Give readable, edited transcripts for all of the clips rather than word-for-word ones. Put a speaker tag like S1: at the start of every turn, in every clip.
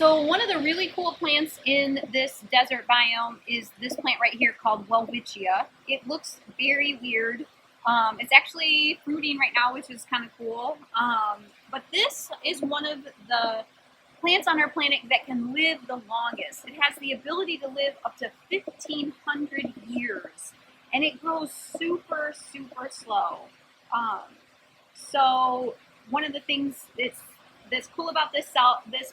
S1: So one of the really cool plants in this desert biome is this plant right here called Welwitschia. It looks very weird. It's actually fruiting right now, which is kind of cool. But this is one of the plants on our planet that can live the longest. It has the ability to live up to 1,500 years, and it grows super, super slow. So one of the things that's cool about this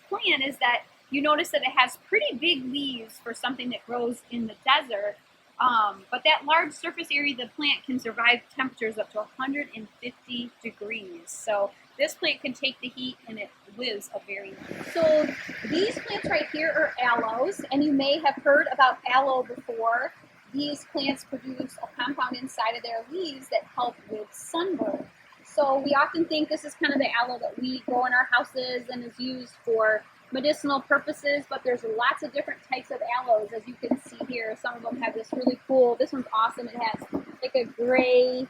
S1: plant is that you notice that it has pretty big leaves for something that grows in the desert. But that large surface area of the plant can survive temperatures up to 150 degrees. So this plant can take the heat and it lives a very long. So these plants right here are aloes, and you may have heard about aloe before. These plants produce a compound inside of their leaves that help with sunburn. So we often think this is kind of the aloe that we grow in our houses and is used for medicinal purposes, but there's lots of different types of aloes, as you can see here. Some of them have this really cool, this one's awesome. It has like a gray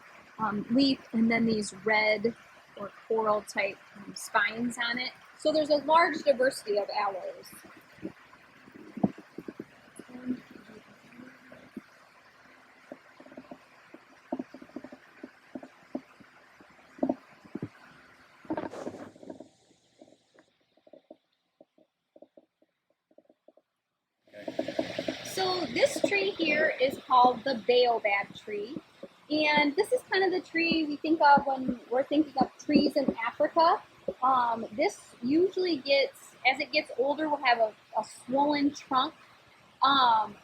S1: leaf and then these red or coral type spines on it. So there's a large diversity of aloes. So this tree here is called the baobab tree. And this is kind of the tree we think of when we're thinking of trees in Africa. This usually as it gets older, will have a swollen trunk.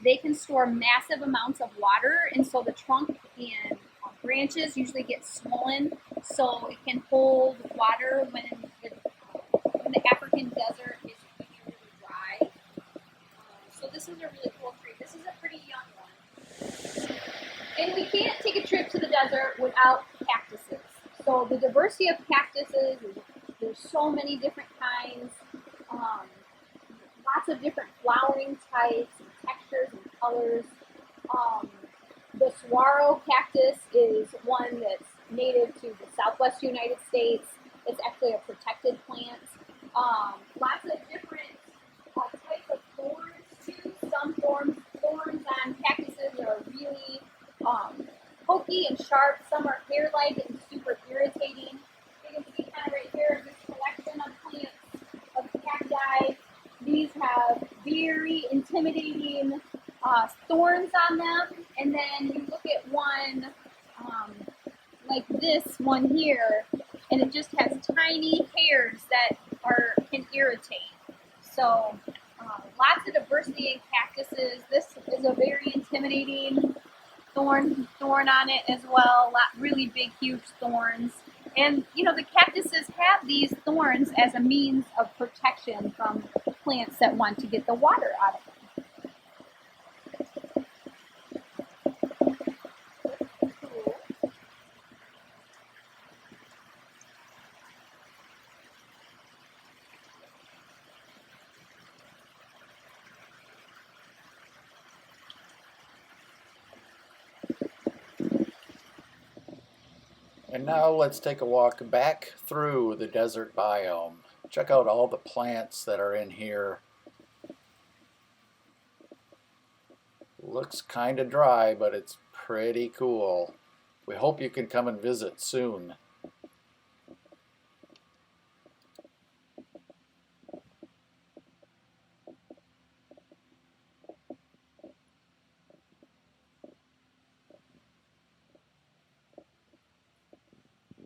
S1: They can store massive amounts of water, and so the trunk and branches usually get swollen, so it can hold water when the African desert is really, really dry. So this is a really cool tree. This is a pretty young one. And we can't take a trip to the desert without cactuses. So the diversity of cactuses, there's so many different kinds, lots of different flowering types and textures and colors. The saguaro cactus is one that's native to the southwest United States. It's actually a protected plant. Lots of different types of thorns too. Some thorns on cactuses are really pokey and sharp. Some are hair-like and super irritating. You can see kind of right here this collection of plants, of cacti. These have very intimidating thorns on them. And then you look at one like this one here, and it just has tiny hairs that can irritate. So lots of diversity in cactuses. This is a very intimidating thorn on it as well. Really big, huge thorns. And the cactuses have these thorns as a means of protection from plants that want to get the water out of them.
S2: And now let's take a walk back through the desert biome. Check out all the plants that are in here. Looks kind of dry, but it's pretty cool. We hope you can come and visit soon.